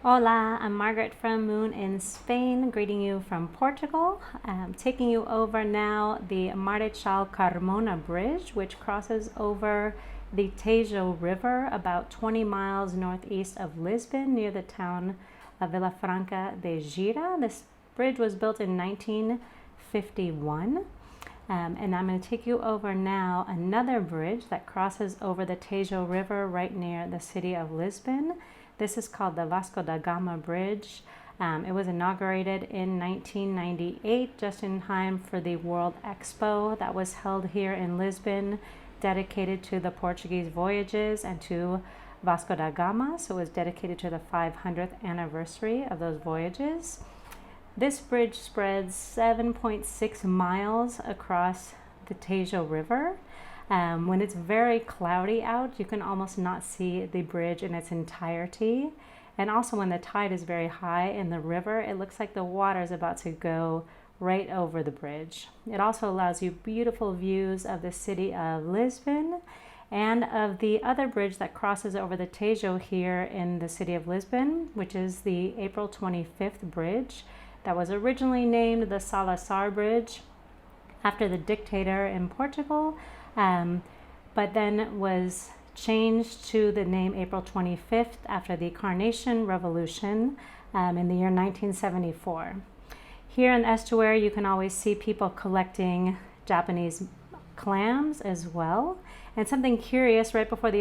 Hola, I'm Margaret from Moon in Spain, greeting you from Portugal. Taking you over now the Marechal Carmona Bridge, which crosses over the Tejo River about 20 miles northeast of Lisbon near the town of Vilafranca de Gira. This bridge was built in 1951. And I'm going to take you over now another bridge that crosses over the Tejo River right near the city of Lisbon. This is called the Vasco da Gama Bridge. It was inaugurated in 1998, just in time for the World Expo that was held here in Lisbon, dedicated to the Portuguese voyages and to Vasco da Gama. So it was dedicated to the 500th anniversary of those voyages. This bridge spreads 7.6 miles across the Tejo River. When it's very cloudy out, you can almost not see the bridge in its entirety. And also when the tide is very high in the river, it looks like the water is about to go right over the bridge. It also allows you beautiful views of the city of Lisbon and of the other bridge that crosses over the Tejo here in the city of Lisbon, which is the April 25th bridge that was originally named the Salazar Bridge after the dictator in Portugal, but then was changed to the name April 25th after the Carnation Revolution in the year 1974. Here in the estuary, you can always see people collecting Japanese clams as well. And something curious, right before the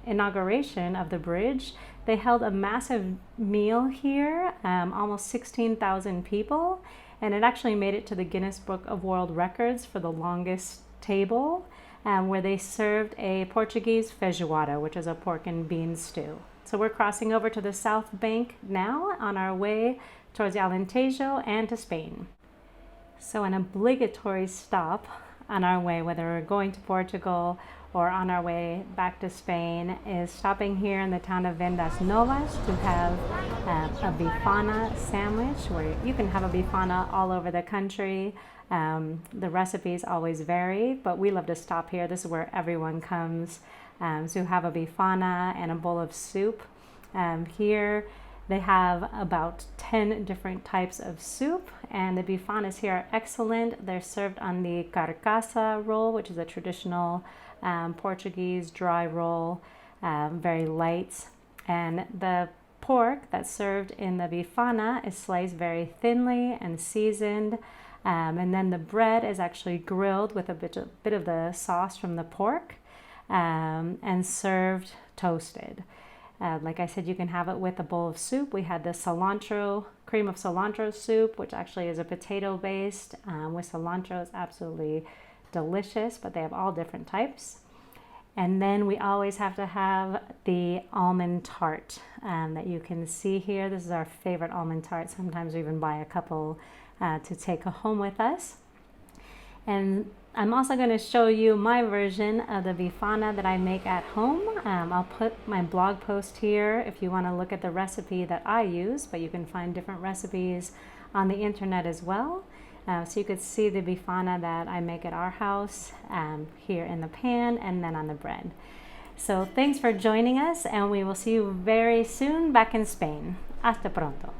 inauguration of the bridge, they held a massive meal here, almost 16,000 people, and it actually made it to the Guinness Book of World Records for the longest table, where they served a Portuguese feijoada, which is a pork and bean stew. So we're crossing over to the south bank now on our way towards the Alentejo and to Spain. So an obligatory stop on our way, whether we're going to Portugal or on our way back to Spain, is stopping here in the town of Vendas Novas to have a Bifana sandwich, where you can have a Bifana all over the country. The recipes always vary, but we love to stop here. This is where everyone comes to have a Bifana and a bowl of soup. Here they have about 10 different types of soup, and the Bifanas here are excellent. They're served on the carcaça roll, which is a traditional Portuguese dry roll, very light. And the pork that's served in the Bifana is sliced very thinly and seasoned. And then the bread is actually grilled with a bit of the sauce from the pork and served toasted. Like I said, you can have it with a bowl of soup. We had the cream of cilantro soup, which actually is a potato based with cilantro. It's absolutely delicious, but they have all different types. And then we always have to have the almond tart that you can see here. This is our favorite almond tart. Sometimes we even buy a couple to take home with us. And I'm also going to show you my version of the Bifana that I make at home. I'll put my blog post here if you want to look at the recipe that I use, but you can find different recipes on the internet as well. So you could see the Bifana that I make at our house here in the pan and then on the bread. So thanks for joining us, and we will see you very soon back in Spain. Hasta pronto.